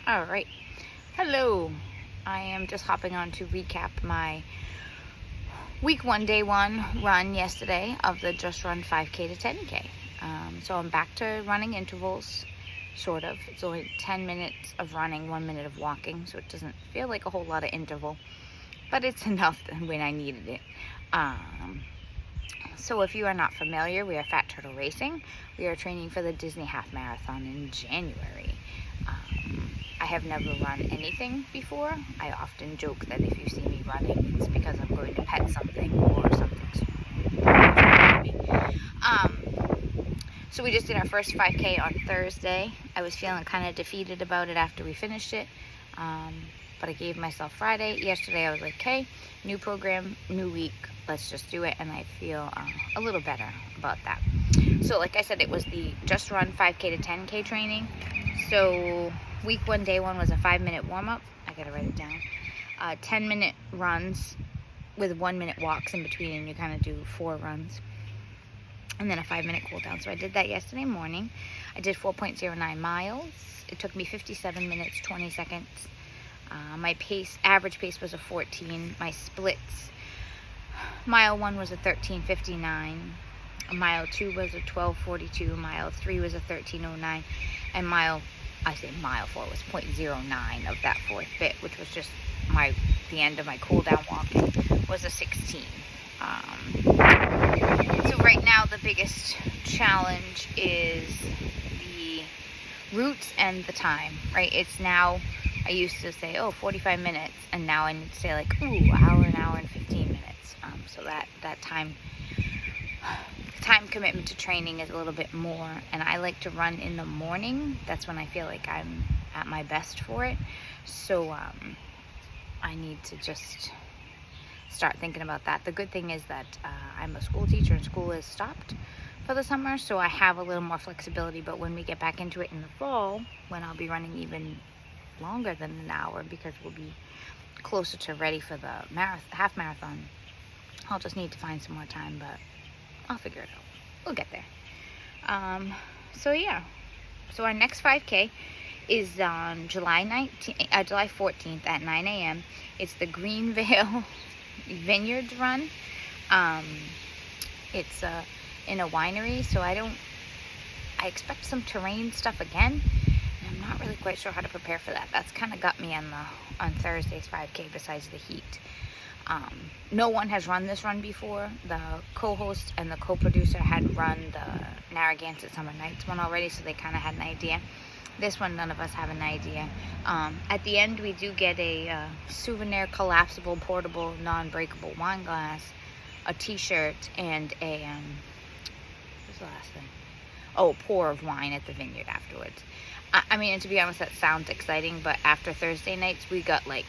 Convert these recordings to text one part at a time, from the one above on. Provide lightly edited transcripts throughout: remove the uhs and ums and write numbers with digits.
All right. Hello. I am just hopping on to recap my week one, day one run yesterday of the Just Run 5K to 10K. So I'm back to running intervals, sort of. It's only 10 minutes of running, 1 minute of walking, so it doesn't feel like a whole lot of interval, but it's enough when I needed it. So if you are not familiar, we are Fat Turtle Racing. We are training for the Disney Half Marathon in January. I have never run anything before. I often joke that if you see me running, it's because I'm going to pet something or something's so we just did our first 5K on Thursday. I was feeling kind of defeated about it after we finished it, but I gave myself Friday. Yesterday I was like, okay, new program, new week, let's just do it, and I feel a little better about that. So like I said, it was the Just Run 5K to 10K training. So week one, day one was a 5-minute warm-up. I gotta write it down. 10-minute runs with 1-minute walks in between, and you kind of do 4 runs. And then a 5-minute cool down. So I did that yesterday morning. I did 4.09 miles. It took me 57 minutes, 20 seconds. My average pace was a 14. My splits, mile 1 was a 13:59. Mile 2 was a 12:42. Mile 3 was a 13:09. And mile 4 was 0.09 of that fourth bit, which was just the end of my cool down walking, was a 16. So right now the biggest challenge is the routes and the time, right? It's now, I used to say, 45 minutes, and now I need to say like, an hour and 15 minutes. So that time commitment to training is a little bit more, and I like to run in the morning. That's when I feel like I'm at my best for it. So I need to just start thinking about that. The good thing is that I'm a school teacher and school is stopped for the summer, so I have a little more flexibility. But when we get back into it in the fall, when I'll be running even longer than an hour, because we'll be closer to ready for the half marathon, I'll just need to find some more time, but I'll figure it out. We'll get there. So our next 5K is on July 14th at 9 a.m. It's the Greenvale Vineyards Run. It's in a winery, so I expect some terrain stuff again, and I'm not really quite sure how to prepare for that. That's kind of got me on Thursday's 5K, besides the heat. No one has run this run before. The co-host and the co-producer had run the Narragansett Summer Nights one already, so they kind of had an idea. This one, none of us have an idea. At the end, we do get a souvenir, collapsible, portable, non-breakable wine glass, a t-shirt, and a, what's the last thing? A pour of wine at the vineyard afterwards. I mean, and to be honest, that sounds exciting, but after Thursday nights, we got like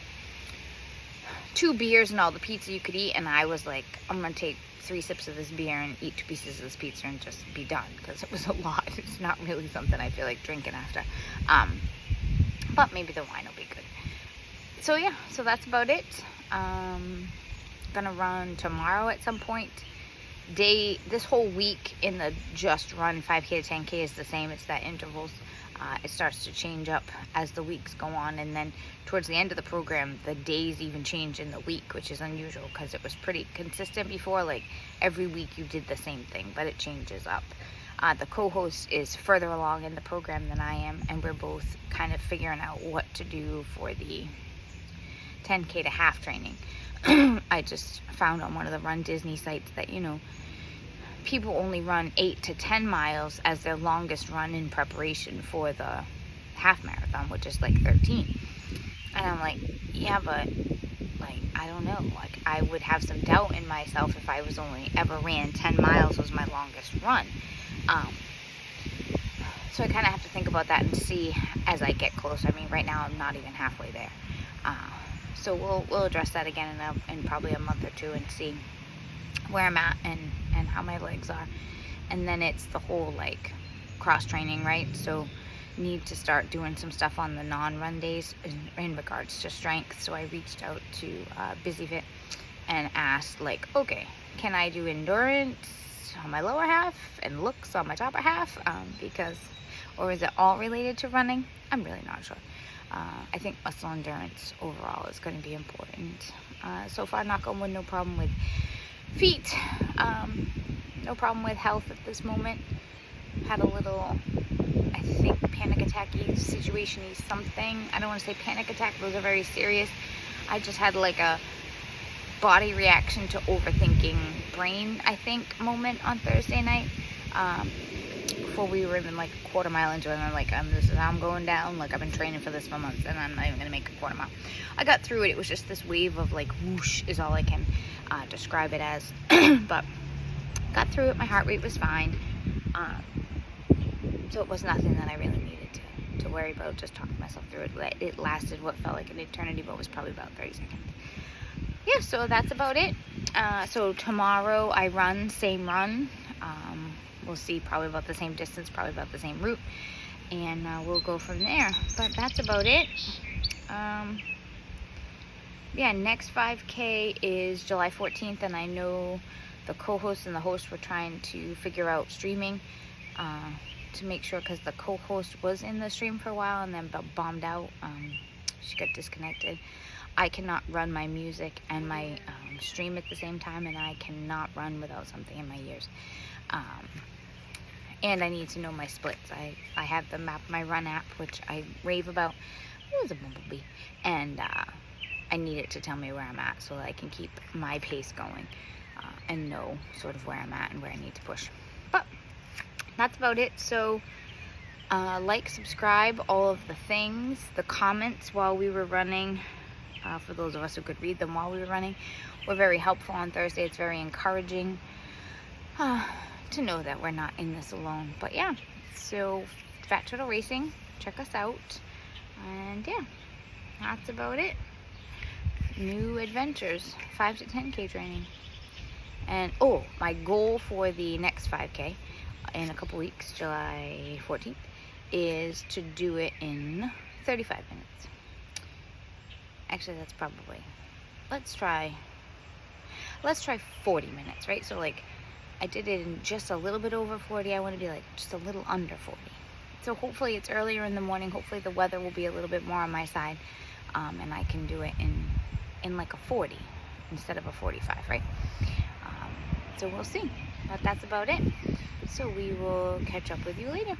2 beers and all the pizza you could eat, and I was like, I'm gonna take 3 sips of this beer and eat 2 pieces of this pizza and just be done, because it was a lot. It's not really something I feel like drinking after, but maybe the wine will be good. So yeah, so that's about it. Gonna run tomorrow at some point. This whole week in the Just Run 5K to 10K is the same. It's that intervals. It starts to change up as the weeks go on, and then towards the end of the program, the days even change in the week, which is unusual because it was pretty consistent before. Like every week you did the same thing, but it changes up. The co-host is further along in the program than I am, and we're both kind of figuring out what to do for the 10K to half training. I just found on one of the Run Disney sites that, people only run 8 to 10 miles as their longest run in preparation for the half marathon, which is like 13. And I'm like, yeah, but like, I don't know. Like, I would have some doubt in myself if I was only ever ran 10 miles was my longest run. So I kind of have to think about that and see as I get closer. I mean, right now I'm not even halfway there. So we'll address that again in probably a month or two and see where I'm at and how my legs are. And then it's the whole like cross training, right? So need to start doing some stuff on the non-run days in regards to strength. So I reached out to BusyFit and asked like, okay, can I do endurance on my lower half and looks on my upper half? Or is it all related to running? I'm really not sure. I think muscle endurance overall is going to be important. So far, knock on wood, no problem with feet. No problem with health at this moment. Had a little, I think, panic attack-y situation-y something. I don't want to say panic attack, those are very serious. I just had like a body reaction to overthinking brain, I think, moment on Thursday night. Before we were even like a quarter mile into it, and I'm like, this is how I'm going down. Like, I've been training for this for months, and I'm not even gonna make a quarter mile. I got through it. It was just this wave of like whoosh is all I can describe it as. But got through it. My heart rate was fine. So it was nothing that I really needed to worry about. Just talking myself through it. It lasted what felt like an eternity, but was probably about 30 seconds. Yeah, so that's about it. So tomorrow I run, same run. We'll see, probably about the same distance, probably about the same route, and we'll go from there. But that's about it. Yeah, next 5K is July 14th, and I know the co-host and the host were trying to figure out streaming to make sure, because the co-host was in the stream for a while and then bombed out. She got disconnected. I cannot run my music and my stream at the same time, and I cannot run without something in my ears. And I need to know my splits. I have the map, my run app, which I rave about. It was a bumblebee. And I need it to tell me where I'm at so that I can keep my pace going and know sort of where I'm at and where I need to push. But that's about it. So like, subscribe, all of the things. The comments while we were running, for those of us who could read them while we were running, were very helpful on Thursday. It's very encouraging to know that we're not in this alone. But yeah, so Fat Turtle Racing, check us out. And yeah, that's about it. New adventures, 5 to 10K training. And oh, my goal for the next 5K in a couple weeks, July 14th, is to do it in 35 minutes. Actually, that's probably, let's try 40 minutes, right? So like, I did it in just a little bit over 40. I want to be like just a little under 40. So hopefully it's earlier in the morning. Hopefully the weather will be a little bit more on my side, and I can do it in like a 40 instead of a 45, right? So we'll see. But that's about it. So we will catch up with you later.